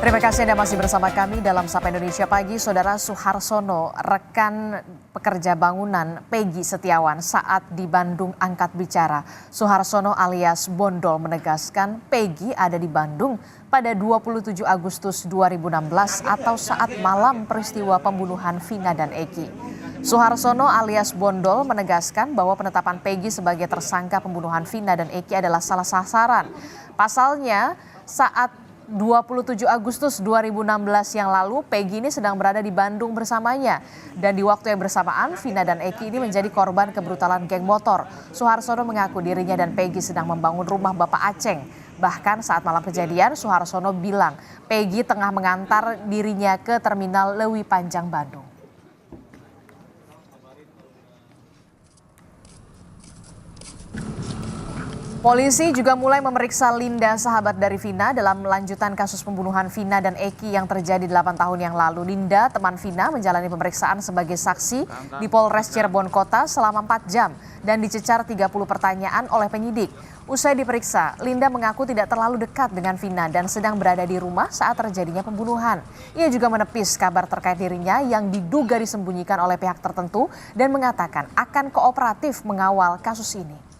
Terima kasih Anda masih bersama kami dalam Sapa Indonesia Pagi. Saudara Suharsono, rekan pekerja bangunan Peggy Setiawan saat di Bandung angkat bicara. Suharsono alias Bondol menegaskan Peggy ada di Bandung pada 27 Agustus 2016 atau saat malam peristiwa pembunuhan Vina dan Eki. Suharsono alias Bondol menegaskan bahwa penetapan Peggy sebagai tersangka pembunuhan Vina dan Eki adalah salah sasaran. Pasalnya, saat 27 Agustus 2016 yang lalu, Peggy ini sedang berada di Bandung bersamanya. Dan di waktu yang bersamaan, Vina dan Eki ini menjadi korban kebrutalan geng motor. Suharsono mengaku dirinya dan Peggy sedang membangun rumah Bapak Aceng. Bahkan saat malam kejadian, Suharsono bilang Peggy tengah mengantar dirinya ke Terminal Lewi Panjang Bandung. Polisi juga mulai memeriksa Linda, sahabat dari Vina, dalam melanjutan kasus pembunuhan Vina dan Eki yang terjadi 8 tahun yang lalu. Linda, teman Vina, menjalani pemeriksaan sebagai saksi di Polres Cirebon Kota selama 4 jam dan dicecar 30 pertanyaan oleh penyidik. Usai diperiksa, Linda mengaku tidak terlalu dekat dengan Vina dan sedang berada di rumah saat terjadinya pembunuhan. Ia juga menepis kabar terkait dirinya yang diduga disembunyikan oleh pihak tertentu dan mengatakan akan kooperatif mengawal kasus ini.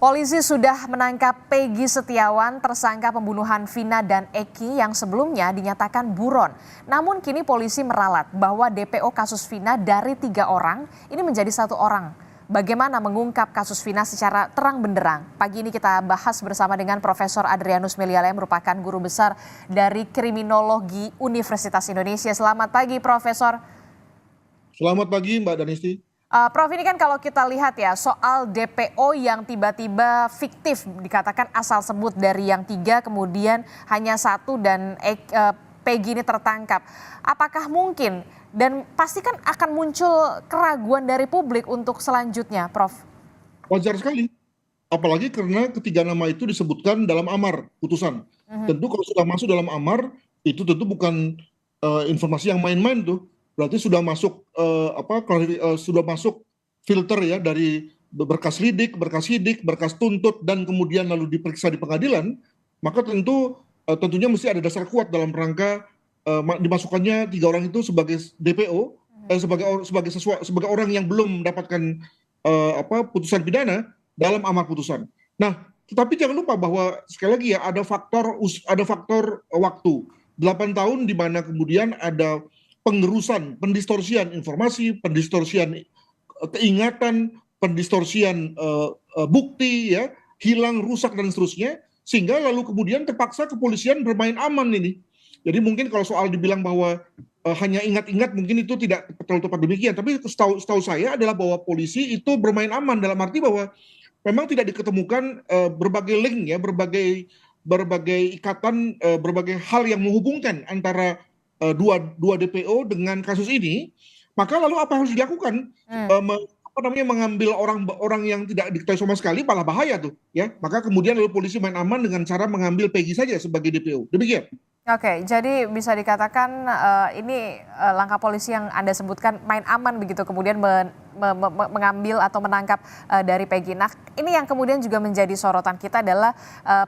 Polisi sudah menangkap Peggy Setiawan, tersangka pembunuhan Vina dan Eki yang sebelumnya dinyatakan buron. Namun kini polisi meralat bahwa DPO kasus Vina dari 3 orang ini menjadi 1 orang. Bagaimana mengungkap kasus Vina secara terang benderang? Pagi ini kita bahas bersama dengan Profesor Adrianus Meliala yang merupakan guru besar dari Kriminologi Universitas Indonesia. Selamat pagi, Profesor. Selamat pagi, Mbak Danisti. Prof, ini kan kalau kita lihat ya soal DPO yang tiba-tiba fiktif, dikatakan asal sebut dari yang 3 kemudian hanya 1 dan Peggy ini tertangkap. Apakah mungkin dan pasti kan akan muncul keraguan dari publik untuk selanjutnya, Prof? Wajar sekali, apalagi karena ketiga nama itu disebutkan dalam amar putusan. Tentu kalau sudah masuk dalam amar, itu tentu bukan informasi yang main-main tuh. Berarti sudah masuk sudah masuk filter ya dari berkas lidik, berkas sidik, berkas tuntut dan kemudian lalu diperiksa di pengadilan, maka tentunya mesti ada dasar kuat dalam rangka dimasukkannya 3 orang itu sebagai DPO, sebagai orang yang belum mendapatkan putusan pidana dalam amar putusan. Nah, tetapi jangan lupa bahwa sekali lagi ya ada faktor waktu 8 tahun di mana kemudian ada pengerusan, pendistorsian informasi, pendistorsian keingatan, pendistorsian bukti ya, hilang, rusak dan seterusnya, sehingga lalu kemudian terpaksa kepolisian bermain aman ini. Jadi mungkin kalau soal dibilang bahwa hanya ingat-ingat mungkin itu tidak terlalu tepat demikian, tapi setahu saya adalah bahwa polisi itu bermain aman dalam arti bahwa memang tidak diketemukan berbagai link ya, berbagai ikatan, berbagai hal yang menghubungkan antara dua DPO dengan kasus ini. Maka lalu apa yang harus dilakukan? Mengambil orang yang tidak diketahui sama sekali malah bahaya tuh ya. Maka kemudian lalu polisi main aman dengan cara mengambil Peggy saja sebagai DPO. Demikian. Oke, jadi bisa dikatakan ini langkah polisi yang Anda sebutkan main aman begitu, kemudian mengambil atau menangkap dari Peggy. Nah, ini yang kemudian juga menjadi sorotan kita adalah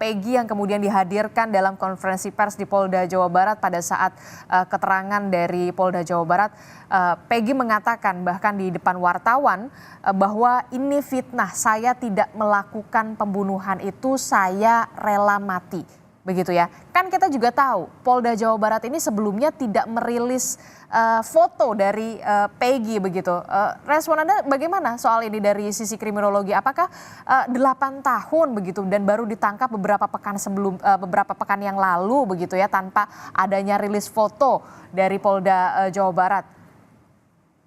Peggy yang kemudian dihadirkan dalam konferensi pers di Polda Jawa Barat pada saat keterangan dari Polda Jawa Barat. Peggy mengatakan bahkan di depan wartawan bahwa ini fitnah, saya tidak melakukan pembunuhan itu, saya rela mati. Begitu ya, kan kita juga tahu Polda Jawa Barat ini sebelumnya tidak merilis foto dari Peggy begitu. Respon Anda bagaimana soal ini dari sisi kriminologi? Apakah 8 tahun begitu dan baru ditangkap beberapa pekan yang lalu begitu ya tanpa adanya rilis foto dari Polda Jawa Barat?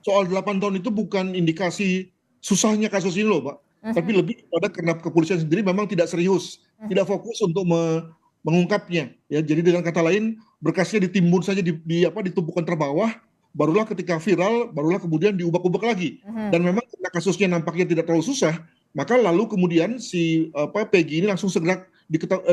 Soal 8 tahun itu bukan indikasi susahnya kasus ini loh, Pak. Tapi lebih pada karena kepolisian sendiri memang tidak serius, tidak fokus untuk mengungkapnya ya. Jadi dengan kata lain berkasnya ditimbun saja ditumpukan terbawah, barulah ketika viral barulah kemudian diubah-ubah lagi. Dan memang karena kasusnya nampaknya tidak terlalu susah, maka lalu kemudian si Peggy ini langsung segera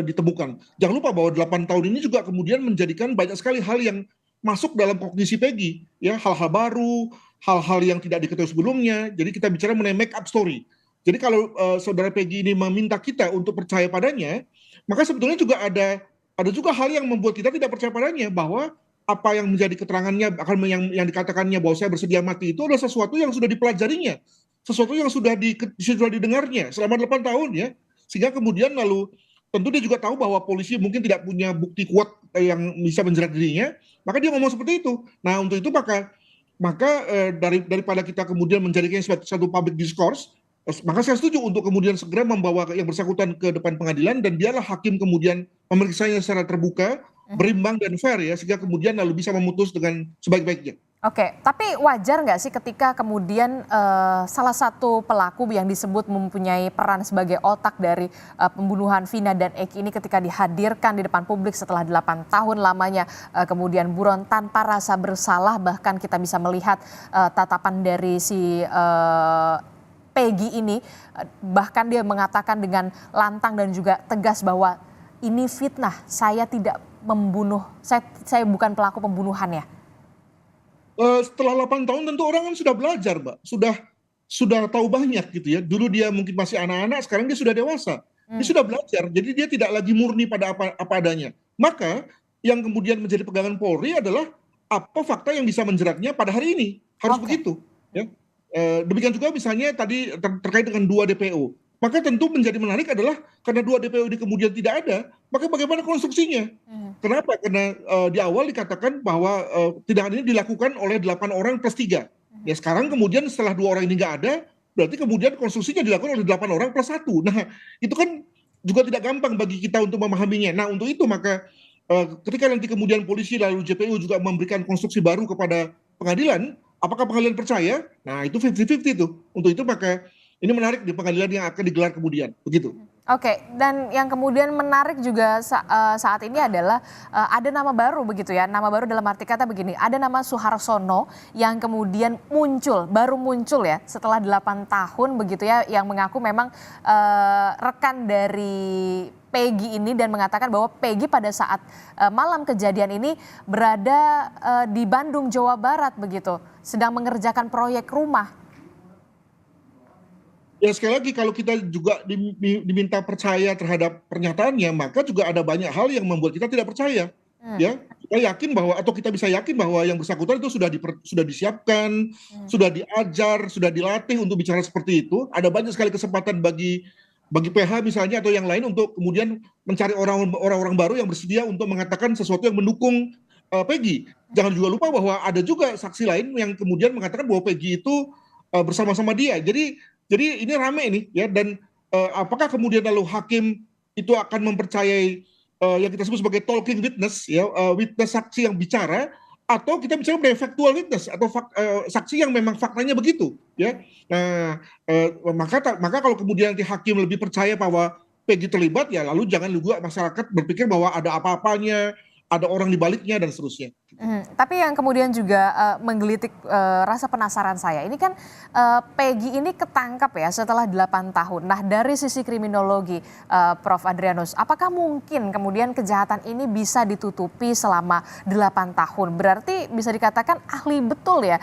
ditemukan. Jangan lupa bahwa 8 tahun ini juga kemudian menjadikan banyak sekali hal yang masuk dalam kognisi Peggy ya, hal-hal baru, hal-hal yang tidak diketahui sebelumnya. Jadi kita bicara mengenai make up story. Jadi kalau saudara Peggy ini meminta kita untuk percaya padanya, maka sebetulnya juga ada juga hal yang membuat kita tidak percaya padanya, bahwa apa yang menjadi keterangannya akan yang dikatakannya bahwa saya bersedia mati itu adalah sesuatu yang sudah dipelajarinya, sesuatu yang sudah didengarnya selama 8 tahun ya. Sehingga kemudian lalu tentu dia juga tahu bahwa polisi mungkin tidak punya bukti kuat yang bisa menjerat dirinya, maka dia ngomong seperti itu. Nah, untuk itu maka daripada kita kemudian menjadikan satu public discourse, maka saya setuju untuk kemudian segera membawa yang bersangkutan ke depan pengadilan, dan biarlah hakim kemudian memeriksanya secara terbuka, berimbang dan fair ya, sehingga kemudian lalu bisa memutus dengan sebaik-baiknya. Oke, tapi wajar nggak sih ketika kemudian salah satu pelaku yang disebut mempunyai peran sebagai otak dari pembunuhan Vina dan Eki ini ketika dihadirkan di depan publik setelah 8 tahun lamanya kemudian buron tanpa rasa bersalah, bahkan kita bisa melihat tatapan dari si Peggy ini, bahkan dia mengatakan dengan lantang dan juga tegas bahwa ini fitnah, saya tidak membunuh, saya bukan pelaku pembunuhan ya. Setelah 8 tahun tentu orang kan sudah belajar, Mbak. Sudah tahu banyak gitu ya. Dulu dia mungkin masih anak-anak, sekarang dia sudah dewasa. Dia sudah belajar, jadi dia tidak lagi murni pada apa adanya. Maka yang kemudian menjadi pegangan Polri adalah apa fakta yang bisa menjeratnya pada hari ini. Harus begitu. Ya. Demikian juga misalnya tadi terkait dengan 2 DPO. Maka tentu menjadi menarik adalah karena 2 DPO ini kemudian tidak ada, maka bagaimana konstruksinya? Kenapa? Karena di awal dikatakan bahwa tindakan ini dilakukan oleh 8 orang plus 3. Ya sekarang kemudian setelah 2 orang ini nggak ada, berarti kemudian konstruksinya dilakukan oleh 8 orang plus 1. Nah itu kan juga tidak gampang bagi kita untuk memahaminya. Nah untuk itu maka ketika nanti kemudian polisi lalu JPU juga memberikan konstruksi baru kepada pengadilan, apakah pengadilan percaya? Nah itu 50-50 tuh. Untuk itu maka ini menarik di pengadilan yang akan digelar kemudian. Begitu. Oke, dan yang kemudian menarik juga saat ini adalah ada nama baru begitu ya. Nama baru dalam arti kata begini, ada nama Suharsono yang kemudian baru muncul ya setelah 8 tahun begitu ya, yang mengaku memang rekan dari Peggy ini dan mengatakan bahwa Peggy pada saat malam kejadian ini berada di Bandung, Jawa Barat begitu, sedang mengerjakan proyek rumah. Ya sekali lagi kalau kita juga diminta percaya terhadap pernyataannya, maka juga ada banyak hal yang membuat kita tidak percaya. Ya, kita yakin bahwa atau kita bisa yakin bahwa yang bersangkutan itu sudah disiapkan, sudah diajar, sudah dilatih untuk bicara seperti itu. Ada banyak sekali kesempatan bagi PH misalnya atau yang lain untuk kemudian mencari orang-orang baru yang bersedia untuk mengatakan sesuatu yang mendukung Peggy. Jangan juga lupa bahwa ada juga saksi lain yang kemudian mengatakan bahwa Peggy itu bersama-sama dia. Jadi ini rame nih ya, dan apakah kemudian lalu hakim itu akan mempercayai yang kita sebut sebagai talking witness ya, witness saksi yang bicara, atau kita bicara mengenai factual witness atau saksi yang memang faktanya begitu ya. Nah, maka kalau kemudian nanti hakim lebih percaya bahwa Peggy terlibat, ya lalu jangan juga masyarakat berpikir bahwa ada apa-apanya, ada orang di baliknya dan seterusnya. Tapi yang kemudian juga menggelitik rasa penasaran saya, ini kan Peggy ini ketangkap ya setelah 8 tahun. Nah dari sisi kriminologi Prof. Adrianus, apakah mungkin kemudian kejahatan ini bisa ditutupi selama 8 tahun? Berarti bisa dikatakan ahli betul ya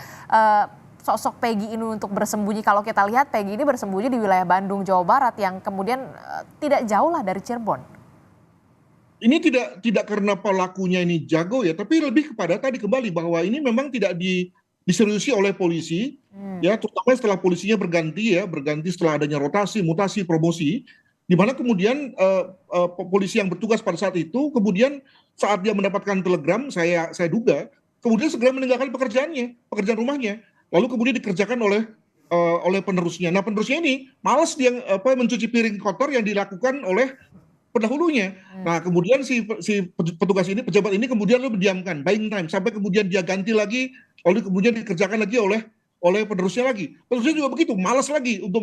sosok Peggy ini untuk bersembunyi. Kalau kita lihat Peggy ini bersembunyi di wilayah Bandung, Jawa Barat yang kemudian tidak jauh lah dari Cirebon. Ini tidak karena pelakunya ini jago ya, tapi lebih kepada tadi kembali bahwa ini memang tidak diseriusi oleh polisi, ya terutama setelah polisinya berganti setelah adanya rotasi, mutasi, promosi, di mana kemudian polisi yang bertugas pada saat itu kemudian saat dia mendapatkan telegram, saya duga, kemudian segera meninggalkan pekerjaan rumahnya, lalu kemudian dikerjakan oleh penerusnya. Nah penerusnya ini malas dia mencuci piring kotor yang dilakukan oleh pendahulunya. Nah kemudian si petugas ini, pejabat ini kemudian lalu mendiamkan, buying time, sampai kemudian dia ganti lagi, lalu kemudian dikerjakan lagi oleh penerusnya lagi. Penerusnya juga begitu, malas lagi untuk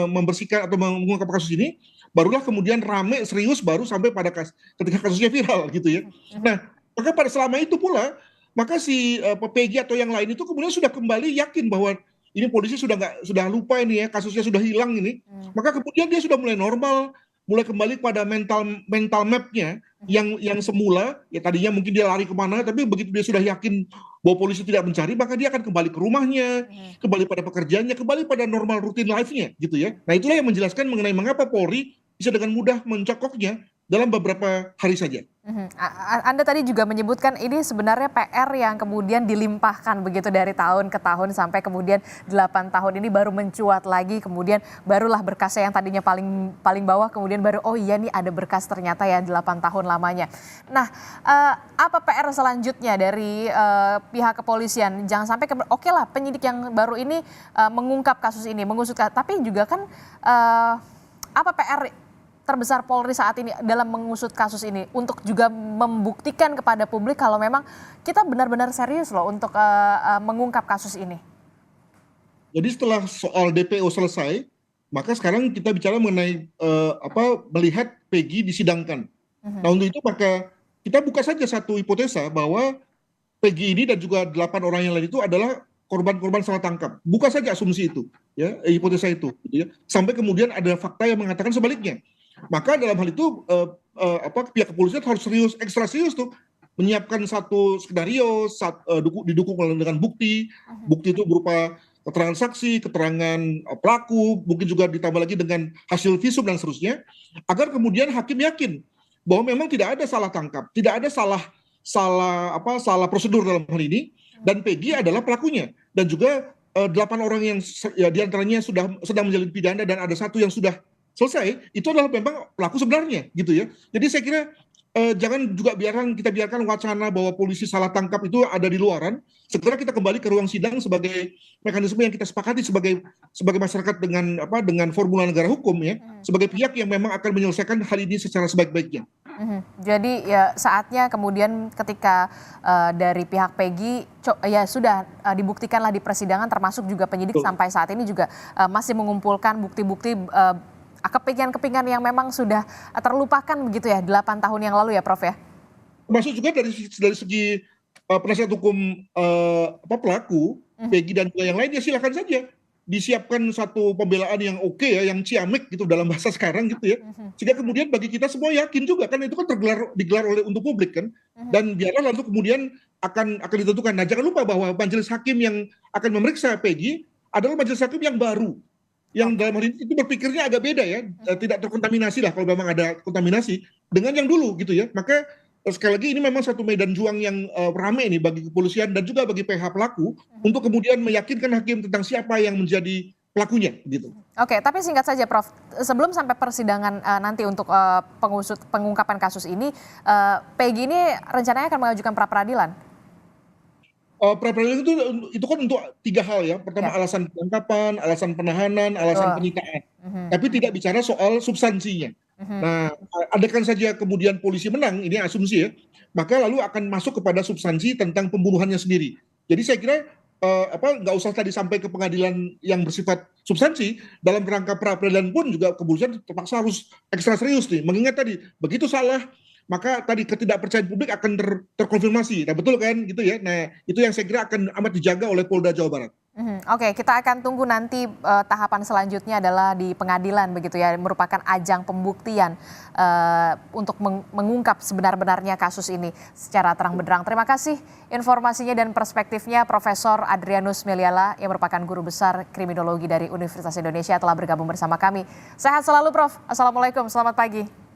membersihkan atau mengungkap kasus ini, barulah kemudian rame serius baru sampai pada ketika kasusnya viral gitu ya. Nah maka pada selama itu pula, maka si Peggy atau yang lain itu kemudian sudah kembali yakin bahwa ini polisi sudah lupa ini ya, kasusnya sudah hilang ini, maka kemudian dia sudah mulai normal, mulai kembali pada mental mapnya yang semula ya, tadinya mungkin dia lari kemana, tapi begitu dia sudah yakin bahwa polisi tidak mencari, maka dia akan kembali ke rumahnya, kembali pada pekerjaannya, kembali pada normal rutin life-nya gitu ya. Nah itulah yang menjelaskan mengenai mengapa Polri bisa dengan mudah mencokoknya dalam beberapa hari saja. Anda tadi juga menyebutkan ini sebenarnya PR yang kemudian dilimpahkan begitu dari tahun ke tahun sampai kemudian 8 tahun ini baru mencuat lagi, kemudian barulah berkasnya yang tadinya paling paling bawah kemudian baru oh iya nih ada berkas ternyata ya 8 tahun lamanya. Nah, apa PR selanjutnya dari pihak kepolisian? Jangan sampai oke lah penyidik yang baru ini mengungkap kasus ini, mengusut tapi juga kan apa PR terbesar Polri saat ini dalam mengusut kasus ini untuk juga membuktikan kepada publik kalau memang kita benar-benar serius loh untuk mengungkap kasus ini. Jadi setelah soal DPO selesai, maka sekarang kita bicara mengenai melihat Peggy disidangkan. Nah untuk itu maka kita buka saja satu hipotesa bahwa Peggy ini dan juga 8 orang yang lain itu adalah korban-korban salah tangkap. Buka saja asumsi itu, ya hipotesa itu, gitu ya. Sampai kemudian ada fakta yang mengatakan sebaliknya. Maka dalam hal itu pihak kepolisian harus serius, ekstra serius tuh menyiapkan satu skenario didukung dengan bukti itu berupa keterangan saksi, keterangan pelaku, mungkin juga ditambah lagi dengan hasil visum dan seterusnya, agar kemudian hakim yakin bahwa memang tidak ada salah tangkap, tidak ada salah prosedur dalam hal ini, dan Peggy adalah pelakunya, dan juga 8 orang yang ya, diantaranya sedang menjalani pidana dan ada satu yang sudah selesai, itu adalah memang pelaku sebenarnya gitu ya. Jadi saya kira jangan juga kita biarkan wacana bahwa polisi salah tangkap itu ada di luaran. Segera kita kembali ke ruang sidang sebagai mekanisme yang kita sepakati sebagai masyarakat dengan formula negara hukum ya, sebagai pihak yang memang akan menyelesaikan hal ini secara sebaik-baiknya. Jadi ya saatnya kemudian ketika dari pihak Peggy ya sudah dibuktikanlah di persidangan, termasuk juga penyidik sampai saat ini juga masih mengumpulkan bukti-bukti kepingan-kepingan yang memang sudah terlupakan begitu ya 8 tahun yang lalu ya Prof ya. Termasuk juga dari segi penasihat hukum pelaku Peggy dan yang lainnya, silakan saja disiapkan satu pembelaan yang oke ya, yang ciamik gitu dalam bahasa sekarang gitu ya, sehingga kemudian bagi kita semua yakin juga kan itu kan digelar untuk publik kan, dan biarlah lalu kemudian akan ditentukan. Nah jangan lupa bahwa majelis hakim yang akan memeriksa Peggy adalah majelis hakim yang baru, yang dalam hal ini itu berpikirnya agak beda ya, tidak terkontaminasi lah kalau memang ada kontaminasi dengan yang dulu gitu ya. Maka sekali lagi ini memang satu medan juang yang ramai nih bagi kepolisian dan juga bagi PH pelaku untuk kemudian meyakinkan hakim tentang siapa yang menjadi pelakunya gitu. Oke, tapi singkat saja Prof, sebelum sampai persidangan nanti untuk pengungkapan kasus ini, Peggy ini rencananya akan mengajukan pra peradilan. Pra-peradilan itu kan untuk 3 hal ya. Pertama alasan penangkapan, alasan penahanan, alasan penyitaan. Tapi tidak bicara soal substansinya. Nah, andaikan saja kemudian polisi menang, ini asumsi ya, maka lalu akan masuk kepada substansi tentang pembunuhannya sendiri. Jadi saya kira nggak usah tadi sampai ke pengadilan yang bersifat substansi, dalam rangka pra-peradilan pun juga kepolisian terpaksa harus ekstra serius nih. Mengingat tadi begitu salah, maka tadi ketidakpercayaan publik akan terkonfirmasi. Nah betul kan gitu ya. Nah itu yang saya kira akan amat dijaga oleh Polda Jawa Barat. Oke, kita akan tunggu nanti tahapan selanjutnya adalah di pengadilan begitu ya, merupakan ajang pembuktian untuk mengungkap sebenar-benarnya kasus ini secara terang-benderang. Terima kasih informasinya dan perspektifnya Profesor Adrianus Meliala yang merupakan guru besar kriminologi dari Universitas Indonesia telah bergabung bersama kami. Sehat selalu Prof. Assalamualaikum, selamat pagi.